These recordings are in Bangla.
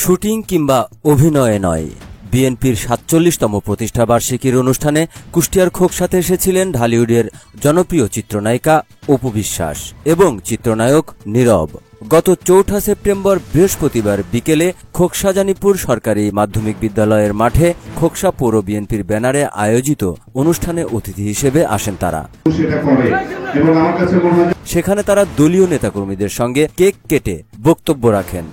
শুটিং কিংবা অভিনয়ে নয়, বিএনপির ৪৭তম প্রতিষ্ঠাবার্ষিকীর অনুষ্ঠানে কুষ্টিয়ার খোকসাতে এসেছিলেন ঢালিউডের জনপ্রিয় চিত্রনায়িকা অপু বিশ্বাস এবং চিত্রনায়ক নীরব। গত ৪ সেপ্টেম্বর বৃহস্পতিবার বিকেলে খোকসা জানিপুর সরকারি মাধ্যমিক বিদ্যালয়ের মাঠে খোকসা পৌর বিএনপির ব্যানারে আয়োজিত অনুষ্ঠানে অতিথি হিসেবে আসেন তারা। সেখানে তারা দলীয় নেতাকর্মীদের সঙ্গে কেক কেটে বক্তব্য রাখেন।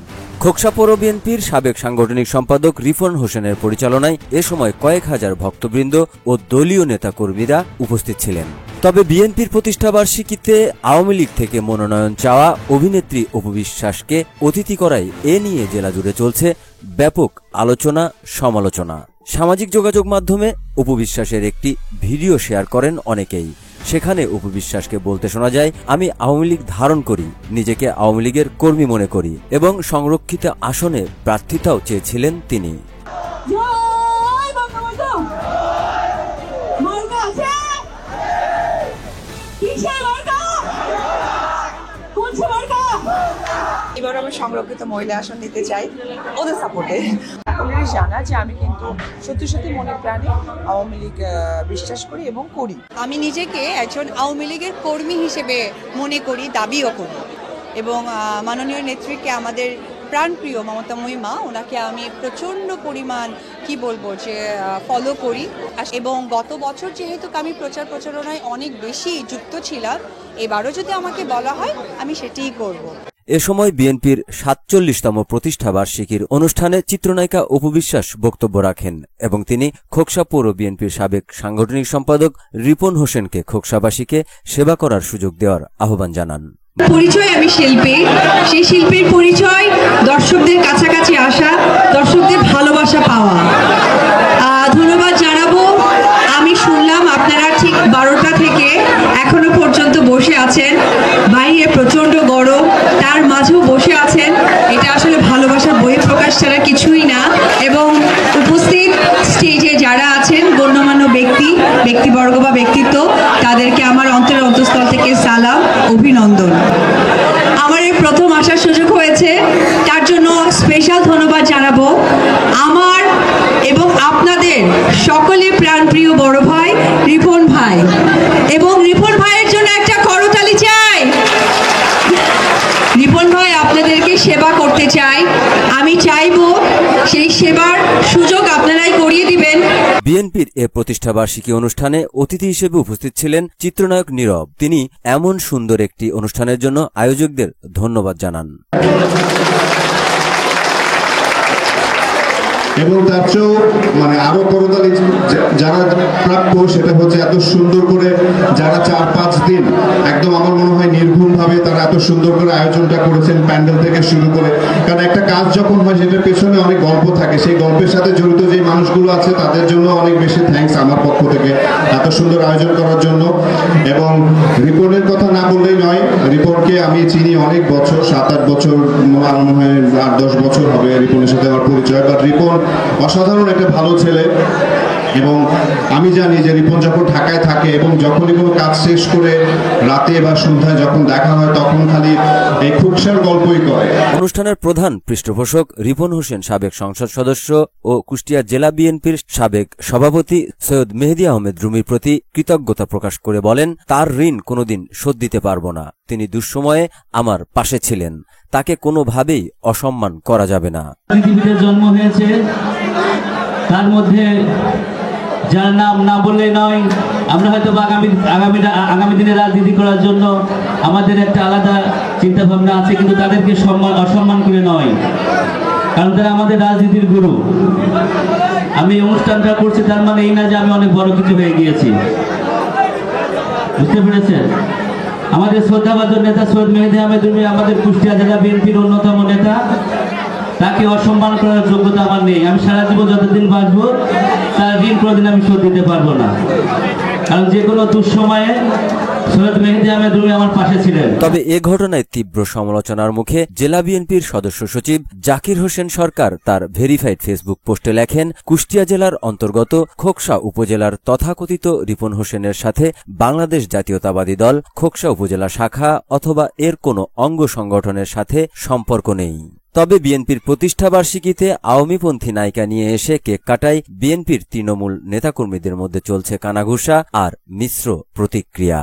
খোকসা পৌর বিএনপির সাবেক সাংগঠনিক সম্পাদক রিপন হোসেনের পরিচালনায় এ সময় কয়েক হাজার ভক্তবৃন্দ ও দলীয় নেতাকর্মীরা উপস্থিত ছিলেন। তবে বিএনপির প্রতিষ্ঠাবার্ষিকীতে আওয়ামী লীগ থেকে মনোনয়ন চাওয়া অভিনেত্রী অপু বিশ্বাসকে অতিথি করায় এ নিয়ে জেলা জুড়ে চলছে ব্যাপক আলোচনা সমালোচনা। সামাজিক যোগাযোগ মাধ্যমে অপু বিশ্বাসের একটি ভিডিও শেয়ার করেন অনেকেই। সেখানে অপু বিশ্বাসকে বলতে শোনা যায়, আমি আওয়ামী লীগ ধারণ করি, নিজেকে আওয়ামী লীগের কর্মী মনে করি এবং সংরক্ষিত আসনে প্রার্থিতাও চেয়েছিলেন তিনি। এবার আমি সংরক্ষিত মহিলা আসন নিতে চাই ওদের সাপোর্টে। অলরেডি জানা যে আমি কিন্তু সত্যি সত্যি মনে প্রাণে আওয়ামী লীগ বিশ্বাস করি এবং করি। আমি নিজেকে একজন আওয়ামী লীগের কর্মী হিসেবে মনে করি, দাবিও করি এবং মাননীয় নেত্রীকে, আমাদের প্রাণপ্রিয় মমতাময়ী মা, ওনাকে আমি প্রচণ্ড পরিমাণ কি বলবো যে ফলো করি এবং গত বছর যেহেতু আমি প্রচারণায় অনেক বেশি যুক্ত ছিলাম, এবারও যদি আমাকে বলা হয় আমি সেটিই করব। এ সময় বিএনপির ৪৭তম প্রতিষ্ঠাবার্ষিকীর অনুষ্ঠানে চিত্রনায়িকা অপু বিশ্বাস বক্তব্য রাখেন এবং তিনি খোকসা পৌর বিএনপির সাবেক সাংগঠনিক সম্পাদক রিপন হোসেনকে খোকসাবাসীকে সেবা করার সুযোগ দেওয়ার আহ্বান জানান। পরিচয় আমি শিল্পী, সেই শিল্পীর পরিচয় দর্শকদের কাছাকাছি আসা, দর্শকদের ভালোবাসা পাওয়া। ধন্যবাদ জানাবো। আমি শুনলাম আপনারা ঠিক 12টা থেকে এখনো পর্যন্ত বসে আছেন, বাইরে প্রচন্ড গরম, তার মাঝেও বসে আছেন। এটা আসলে ভালোবাসার বহিঃপ্রকাশ ছাড়া কিছুই না। এবং উপস্থিত স্টেজে যারা আছেন গণ্যমান্য ব্যক্তিবর্গ বা ব্যক্তিত্ব, তাদেরকে আমার অন্তরের অন্তঃস্থল থেকে সালাম, অভিনন্দন। আমার এই প্রথম আসার সুযোগ হয়েছে, তার জন্য স্পেশাল ধন্যবাদ জানাবো আমার এবং আপনাদের সকলের প্রাণপ্রিয় বড় ভাই রিপন ভাই। এবং রিপন ভাইয়ের জন্য একটা করতালি চাই। রিপন ভাই আপনাদেরকে সেবা করতে চাই, আমি চাইবো সেই সেবার সুযোগ আপনারাই করিয়ে দিবেন। বিএনপির এ প্রতিষ্ঠাবার্ষিকী অনুষ্ঠানে অতিথি হিসেবে উপস্থিত ছিলেন চিত্রনায়ক নীরব। তিনি এমন সুন্দর একটি অনুষ্ঠানের জন্য আয়োজকদের ধন্যবাদ জানান। এবং তার চেয়েও আরো করতালি যারা প্রাপ্য, সেটা হচ্ছে এত সুন্দর করে যারা 4-5 দিন একদম আমার মনে হয় নির্ভুলভাবে তারা এত সুন্দর করে আয়োজনটা করেছেন, প্যান্ডেল থেকে শুরু করে। কারণ একটা কাজ যখন হয় সেটার পেছনে অনেক গল্প থাকে, সেই গল্পের সাথে জড়িত যে মানুষগুলো আছে তাদের জন্য অনেক বেশি থ্যাঙ্কস আমার পক্ষ থেকে এত সুন্দর আয়োজন করার জন্য। এবং রিপনের কথা না বললেই নয়, রিপনকে আমি চিনি অনেক বছর, 7-8 বছর, আমার মনে হয় 8-10 বছর হবে রিপনের সাথে আমার পরিচয়। বাট রিপন অসাধারণ একটা ভালো ছেলে এবং আমি জানি যে রিপন যখন ঢাকায় থাকে এবং যখনই কোনো কাজ শেষ করে রাতে বা সন্ধ্যায় যখন দেখা হয় তখন খালি এই খোকসার গল্পই করে। অনুষ্ঠানের প্রধান পৃষ্ঠপোষক রিপন হোসেন সাবেক সংসদ সদস্য ও কুষ্টিয়া জেলা বিএনপির সাবেক সভাপতি সৈয়দ মেহেদী আহমেদ রুমির প্রতি কৃতজ্ঞতা প্রকাশ করে বলেন, তার ঋণ কোনোদিন শোধ দিতে পারব না। তিনি দুঃসময়ে আমার পাশে ছিলেন, তাকে কোনোভাবেই অসম্মান করা যাবে না। পৃথিবীতে জন্ম হয়েছে, তার মধ্যে যার নাম না বললে নয়। আমরা হয়তো আগামী দিনে রাজনীতি করার জন্য আমাদের একটা আলাদা চিন্তা ভাবনা আছে, কিন্তু তাদেরকে অসম্মান করে নয়, কারণ তারা আমাদের রাজনীতির গুরু। আমি অনুষ্ঠানটা করছি তার মানে এই না যে আমি অনেক বড় কিছু হয়ে গিয়েছি, বুঝতে পেরেছেন? আমাদের শ্রদ্ধাভাজন নেতা সৈয়দ মেহেদী আহমেদ রুমি আমাদের কুষ্টিয়া জেলা বিএনপির অন্যতম নেতা, তাকে অসম্মান করার যোগ্যতা আমার নেই। আমি সারা জীবন যতদিন বাঁচবো তার ঋণ কোনোদিন আমি শোধ দিতে পারবো না। কারণ যে কোনো দুঃসময়ে সৈয়দ মেহেদী আহমেদ রুমি আমার পাশে ছিলেন। তবে এ ঘটনায় তীব্র সমালোচনার মুখে জেলা বিএনপির সদস্য সচিব জাকির হোসেন সরকার তার ভেরিফাইড ফেসবুক পোস্টে লেখেন, কুষ্টিয়া জেলার অন্তর্গত খোকসা উপজেলার তথাকথিত রিপন হোসেনের সাথে বাংলাদেশ জাতীয়তাবাদী দল খোকসা উপজেলা শাখা অথবা এর কোনো অঙ্গ সংগঠনের সাথে সম্পর্ক নেই। তবে বিএনপির প্রতিষ্ঠাবার্ষিকীতে আওয়ামীপন্থী নায়িকা নিয়ে এসে কেক কাটায় বিএনপির তৃণমূল নেতাকর্মীদের মধ্যে চলছে কানাঘুষা আর মিশ্র প্রতিক্রিয়া।